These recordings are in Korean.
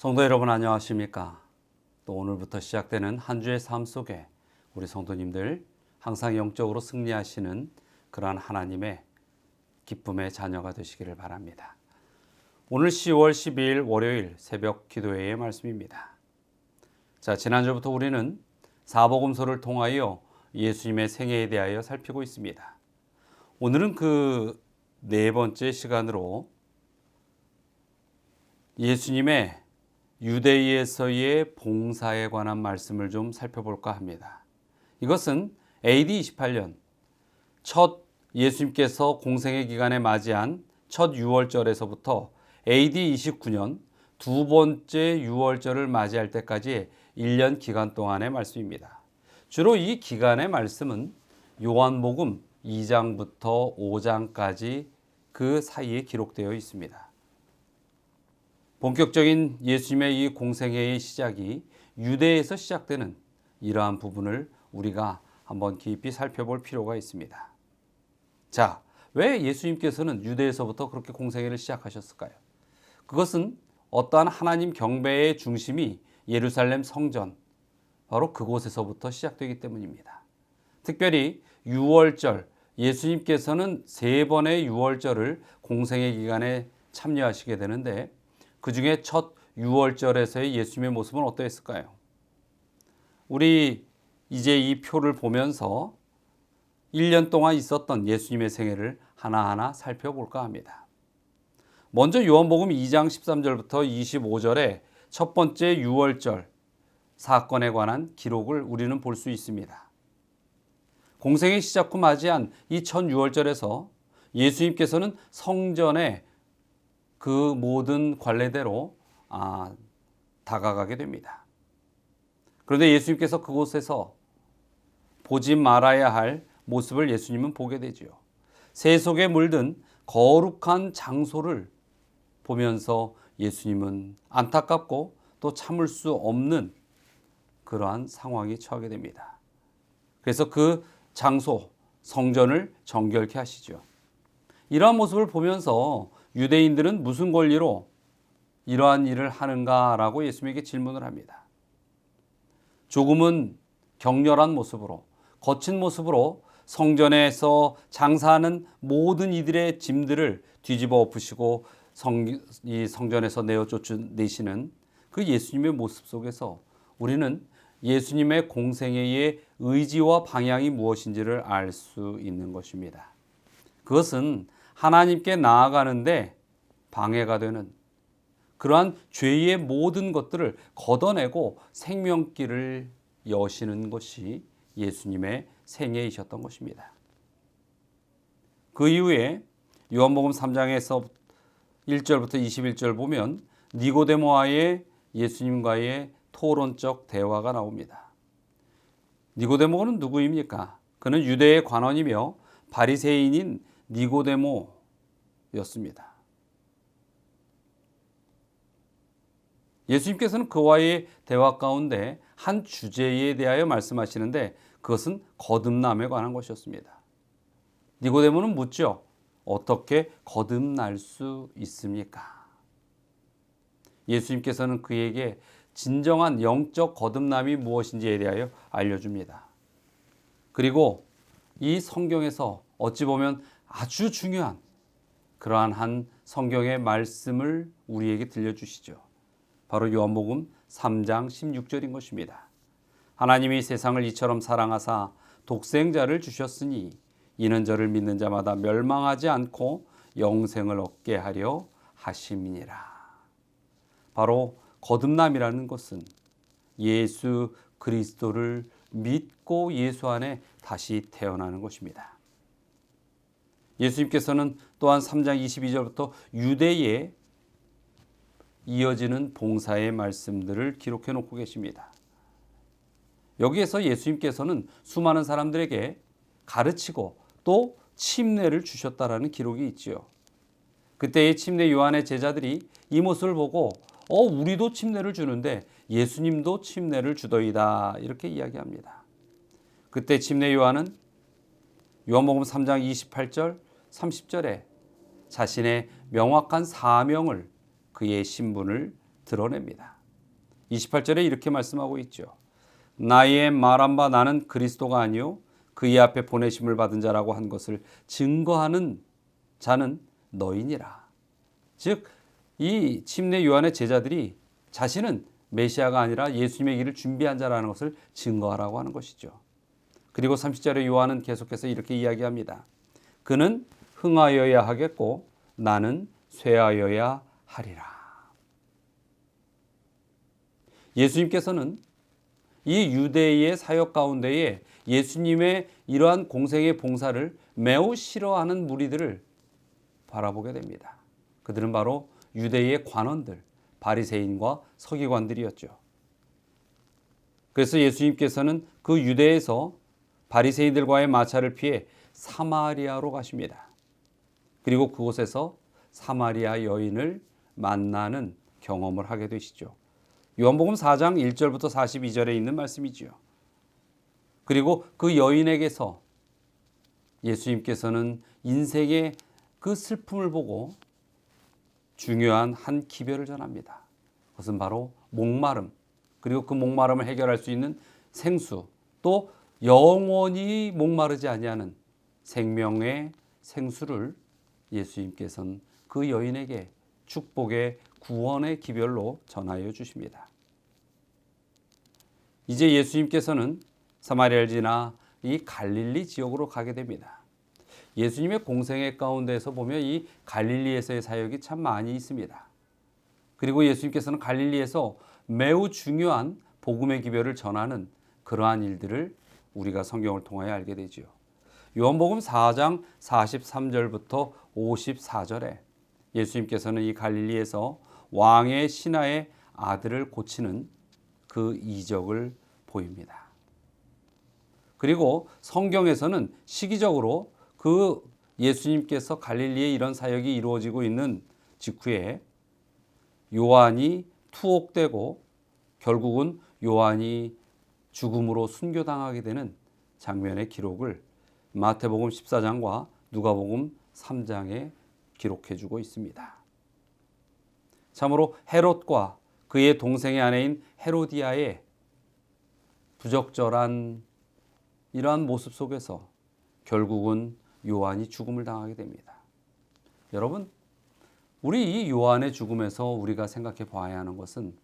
성도 여러분 안녕하십니까? 또 오늘부터 시작되는 한 주의 삶 속에 우리 성도님들 항상 영적으로 승리하시는 그러한 하나님의 기쁨의 자녀가 되시기를 바랍니다. 오늘 10월 12일 월요일 새벽 기도회의 말씀입니다. 자, 지난주부터 우리는 사복음서를 통하여 예수님의 생애에 대하여 살피고 있습니다. 오늘은 그 네 번째 시간으로 예수님의 유대인에서의 봉사에 관한 말씀을 좀 살펴볼까 합니다. 이것은 AD 28년 첫 예수님께서 공생의 기간에 맞이한 첫 유월절에서부터 AD 29년 두 번째 유월절을 맞이할 때까지 1년 기간 동안의 말씀입니다. 주로 이 기간의 말씀은 요한복음 2장부터 5장까지 그 사이에 기록되어 있습니다. 본격적인 예수님의 이 공생애의 시작이 유대에서 시작되는 이러한 부분을 우리가 한번 깊이 살펴볼 필요가 있습니다. 자, 왜 예수님께서는 유대에서부터 그렇게 공생애를 시작하셨을까요? 그것은 어떠한 하나님 경배의 중심이 예루살렘 성전, 바로 그곳에서부터 시작되기 때문입니다. 특별히 유월절, 예수님께서는 세 번의 유월절을 공생애 기간에 참여하시게 되는데 그 중에 첫 유월절에서의 예수님의 모습은 어떠했을까요? 우리 이제 이 표를 보면서 1년 동안 있었던 예수님의 생애를 하나하나 살펴볼까 합니다. 먼저 요한복음 2장 13절부터 25절에 첫 번째 유월절 사건에 관한 기록을 우리는 볼 수 있습니다. 공생의 시작 후 맞이한 이 첫 유월절에서 예수님께서는 성전에 그 모든 관례대로 다가가게 됩니다. 그런데 예수님께서 그곳에서 보지 말아야 할 모습을 예수님은 보게 되지요. 새 속에 물든 거룩한 장소를 보면서 예수님은 안타깝고 또 참을 수 없는 그러한 상황에 처하게 됩니다. 그래서 그 장소, 성전을 정결케 하시죠. 이러한 모습을 보면서 유대인들은 무슨 권리로 이러한 일을 하는가라고 예수님에게 질문을 합니다. 조금은 격렬한 모습으로, 거친 모습으로 성전에서 장사하는 모든 이들의 짐들을 뒤집어 엎으시고 이 성전에서 내어 쫓아내시는 그 예수님의 모습 속에서 우리는 예수님의 공생애의 의지와 방향이 무엇인지를 알 수 있는 것입니다. 그것은 하나님께 나아가는데 방해가 되는 그러한 죄의 모든 것들을 걷어내고 생명길을 여시는 것이 예수님의 생애이셨던 것입니다. 그 이후에 요한복음 3장에서 1절부터 21절 보면 니고데모와의 예수님과의 토론적 대화가 나옵니다. 니고데모는 누구입니까? 그는 유대의 관원이며 바리새인인 니고데모였습니다. 예수님께서는 그와의 대화 가운데 한 주제에 대하여 말씀하시는데 그것은 거듭남에 관한 것이었습니다. 니고데모는 묻죠. 어떻게 거듭날 수 있습니까? 예수님께서는 그에게 진정한 영적 거듭남이 무엇인지에 대하여 알려줍니다. 그리고 이 성경에서 어찌 보면 아주 중요한 그러한 한 성경의 말씀을 우리에게 들려주시죠. 바로 요한복음 3장 16절인 것입니다. 하나님이 세상을 이처럼 사랑하사 독생자를 주셨으니 이는 저를 믿는 자마다 멸망하지 않고 영생을 얻게 하려 하심이니라. 바로 거듭남이라는 것은 예수 그리스도를 믿고 예수 안에 다시 태어나는 것입니다. 예수님께서는 또한 3장 22절부터 유대에 이어지는 봉사의 말씀들을 기록해 놓고 계십니다. 여기에서 예수님께서는 수많은 사람들에게 가르치고 또 침례를 주셨다라는 기록이 있지요. 그때의 침례 요한의 제자들이 이 모습을 보고 우리도 침례를 주는데 예수님도 침례를 주더이다 이렇게 이야기합니다. 그때 침례 요한은 요한복음 3장 28절 30절에 자신의 명확한 사명을 그의 신분을 드러냅니다. 28절에 이렇게 말씀하고 있죠. 나의 말한 바 나는 그리스도가 아니요 그의 앞에 보내심을 받은 자라고 한 것을 증거하는 자는 너희니라. 즉 이 침례 요한의 제자들이 자신은 메시아가 아니라 예수님의 길을 준비한 자라는 것을 증거하라고 하는 것이죠. 그리고 30절에 요한은 계속해서 이렇게 이야기합니다. 그는 흥하여야 하겠고 나는 쇠하여야 하리라. 예수님께서는 이 유대의 사역 가운데에 예수님의 이러한 공생의 봉사를 매우 싫어하는 무리들을 바라보게 됩니다. 그들은 바로 유대의 관원들, 바리새인과 서기관들이었죠. 그래서 예수님께서는 그 유대에서 바리새인들과의 마찰을 피해 사마리아로 가십니다. 그리고 그곳에서 사마리아 여인을 만나는 경험을 하게 되시죠. 요한복음 4장 1절부터 42절에 있는 말씀이지요. 그리고 그 여인에게서 예수님께서는 인생의 그 슬픔을 보고 중요한 한 기별을 전합니다. 그것은 바로 목마름, 그리고 그 목마름을 해결할 수 있는 생수, 또 영원히 목마르지 아니하는 생명의 생수를 예수님께서는 그 여인에게 축복의 구원의 기별로 전하여 주십니다. 이제 예수님께서는 사마리아를 지나 이 갈릴리 지역으로 가게 됩니다. 예수님의 공생애 가운데에서 보면 이 갈릴리에서의 사역이 참 많이 있습니다. 그리고 예수님께서는 갈릴리에서 매우 중요한 복음의 기별을 전하는 그러한 일들을 우리가 성경을 통하여 알게 되지요. 요한복음 4장 43절부터 54절에 예수님께서는 이 갈릴리에서 왕의 신하의 아들을 고치는 그 이적을 보입니다. 그리고 성경에서는 시기적으로 그 예수님께서 갈릴리에 이런 사역이 이루어지고 있는 직후에 요한이 투옥되고 결국은 요한이 죽음으로 순교당하게 되는 장면의 기록을 마태복음 14장과 누가복음 3장에 기록해주고 있습니다. 참으로 헤롯과 그의 동생의 아내인 헤로디아의 부적절한 이러한 모습 속에서 결국은 요한이 죽음을 당하게 됩니다. 여러분, 우리 이 요한의 죽음에서 우리가 생각해 봐야 하는 것은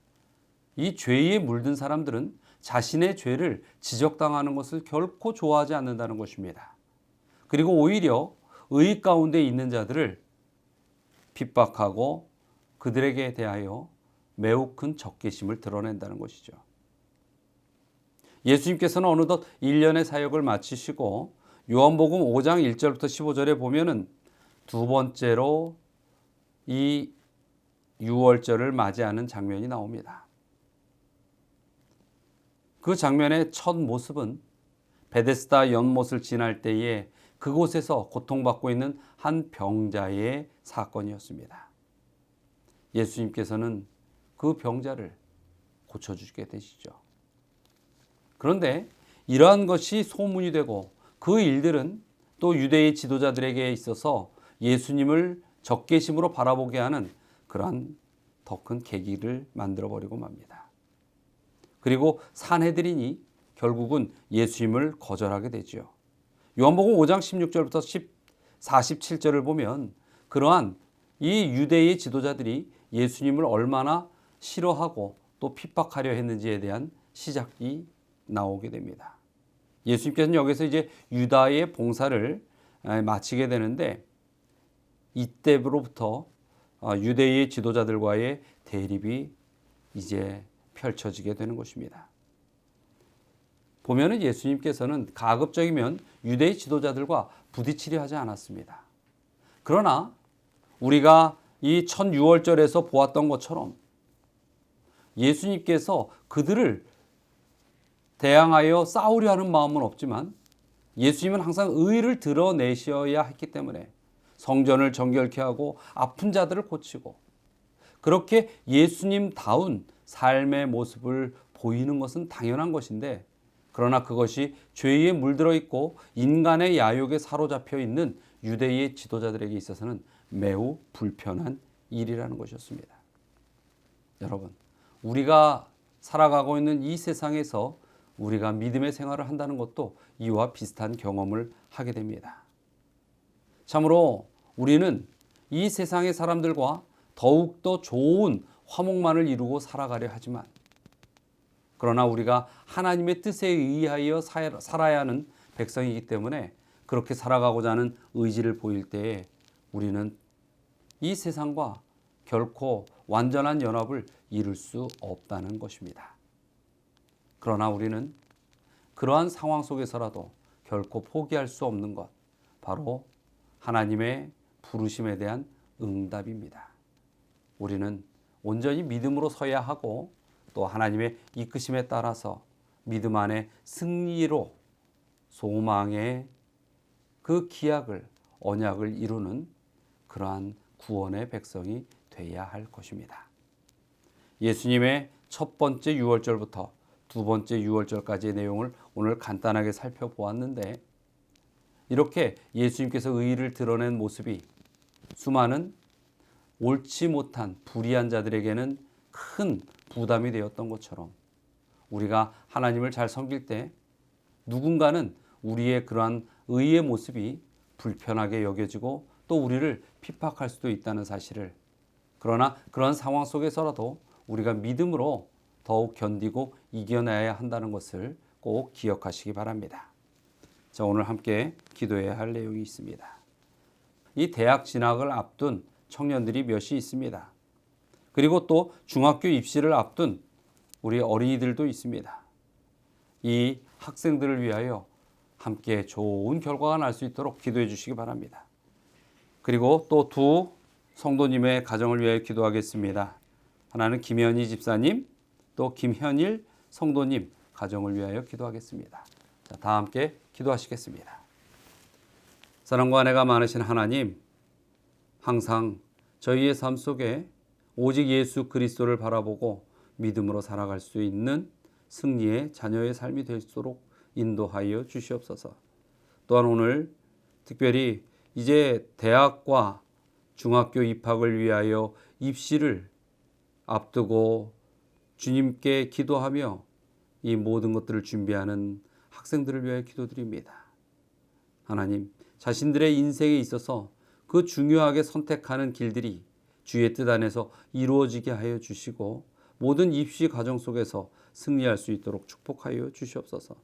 이 죄에 물든 사람들은 자신의 죄를 지적당하는 것을 결코 좋아하지 않는다는 것입니다. 그리고 오히려 의 가운데 있는 자들을 핍박하고 그들에게 대하여 매우 큰 적개심을 드러낸다는 것이죠. 예수님께서는 어느덧 1년의 사역을 마치시고 요한복음 5장 1절부터 15절에 보면은 두 번째로 이 유월절을 맞이하는 장면이 나옵니다. 그 장면의 첫 모습은 베데스다 연못을 지날 때에 그곳에서 고통받고 있는 한 병자의 사건이었습니다. 예수님께서는 그 병자를 고쳐주게 되시죠. 그런데 이러한 것이 소문이 되고 그 일들은 또 유대의 지도자들에게 있어서 예수님을 적개심으로 바라보게 하는 그러한 더 큰 계기를 만들어버리고 맙니다. 그리고 산헤드린이 결국은 예수님을 거절하게 되죠. 요한복음 5장 16절부터 47절을 보면 그러한 이 유대의 지도자들이 예수님을 얼마나 싫어하고 또 핍박하려 했는지에 대한 시작이 나오게 됩니다. 예수님께서는 여기서 이제 유다의 봉사를 마치게 되는데 이때로부터 유대의 지도자들과의 대립이 이제 펼쳐지게 되는 것입니다. 보면은 예수님께서는 가급적이면 유대의 지도자들과 부딪히려 하지 않았습니다. 그러나 우리가 이 첫 유월절에서 보았던 것처럼 예수님께서 그들을 대항하여 싸우려 하는 마음은 없지만 예수님은 항상 의를 드러내셔야 했기 때문에 성전을 정결케 하고 아픈 자들을 고치고 그렇게 예수님다운 삶의 모습을 보이는 것은 당연한 것인데 그러나 그것이 죄에 물들어 있고 인간의 야욕에 사로잡혀 있는 유대의 지도자들에게 있어서는 매우 불편한 일이라는 것이었습니다. 여러분, 우리가 살아가고 있는 이 세상에서 우리가 믿음의 생활을 한다는 것도 이와 비슷한 경험을 하게 됩니다. 참으로 우리는 이 세상의 사람들과 더욱더 좋은 화목만을 이루고 살아가려 하지만, 그러나 우리가 하나님의 뜻에 의하여 살아야 하는 백성이기 때문에 그렇게 살아가고자 하는 의지를 보일 때에 우리는 이 세상과 결코 완전한 연합을 이룰 수 없다는 것입니다. 그러나 우리는 그러한 상황 속에서라도 결코 포기할 수 없는 것, 바로 하나님의 부르심에 대한 응답입니다. 우리는 온전히 믿음으로 서야 하고 또 하나님의 이끄심에 따라서 믿음 안에 승리로 소망의 그 기약을, 언약을 이루는 그러한 구원의 백성이 되어야 할 것입니다. 예수님의 첫 번째 유월절부터 두 번째 유월절까지의 내용을 오늘 간단하게 살펴보았는데, 이렇게 예수님께서 의의를 드러낸 모습이 수많은 옳지 못한 불의한 자들에게는 큰 부담이 되었던 것처럼, 우리가 하나님을 잘 섬길 때 누군가는 우리의 그러한 의의 모습이 불편하게 여겨지고 또 우리를 핍박할 수도 있다는 사실을, 그러나 그런 상황 속에서라도 우리가 믿음으로 더욱 견디고 이겨내야 한다는 것을 꼭 기억하시기 바랍니다. 자, 오늘 함께 기도해야 할 내용이 있습니다. 이 대학 진학을 앞둔 청년들이 몇이 있습니다. 그리고 또 중학교 입시를 앞둔 우리 어린이들도 있습니다. 이 학생들을 위하여 함께 좋은 결과가 날 수 있도록 기도해 주시기 바랍니다. 그리고 또 두 성도님의 가정을 위하여 기도하겠습니다. 하나는 김현희 집사님, 또 김현일 성도님 가정을 위하여 기도하겠습니다. 자, 다 함께 기도하시겠습니다. 사랑과 은혜가 많으신 하나님, 항상 저희의 삶 속에 오직 예수 그리스도를 바라보고 믿음으로 살아갈 수 있는 승리의 자녀의 삶이 될 수 있도록 인도하여 주시옵소서. 또한 오늘 특별히 이제 대학과 중학교 입학을 위하여 입시를 앞두고 주님께 기도하며 이 모든 것들을 준비하는 학생들을 위하여 기도드립니다. 하나님, 자신들의 인생에 있어서 그 중요하게 선택하는 길들이 주의 뜻 안에서 이루어지게 하여 주시고 모든 입시 과정 속에서 승리할 수 있도록 축복하여 주시옵소서.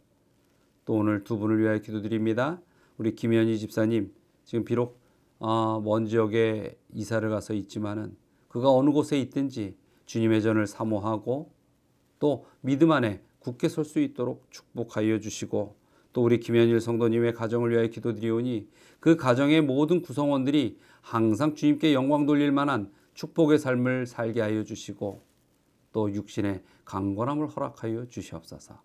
또 오늘 두 분을 위하여 기도드립니다. 우리 김현희 집사님, 지금 비록 먼 지역에 이사를 가서 있지만은 그가 어느 곳에 있든지 주님의 전을 사모하고 또 믿음 안에 굳게 설 수 있도록 축복하여 주시고, 또 우리 김현일 성도님의 가정을 위하여 기도드리오니 그 가정의 모든 구성원들이 항상 주님께 영광 돌릴 만한 축복의 삶을 살게 하여 주시고 또 육신의 강건함을 허락하여 주시옵소서.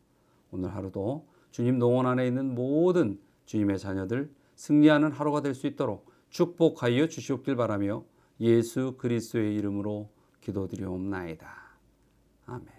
오늘 하루도 주님 농원 안에 있는 모든 주님의 자녀들 승리하는 하루가 될 수 있도록 축복하여 주시옵길 바라며 예수 그리스도의 이름으로 기도드리옵나이다. 아멘.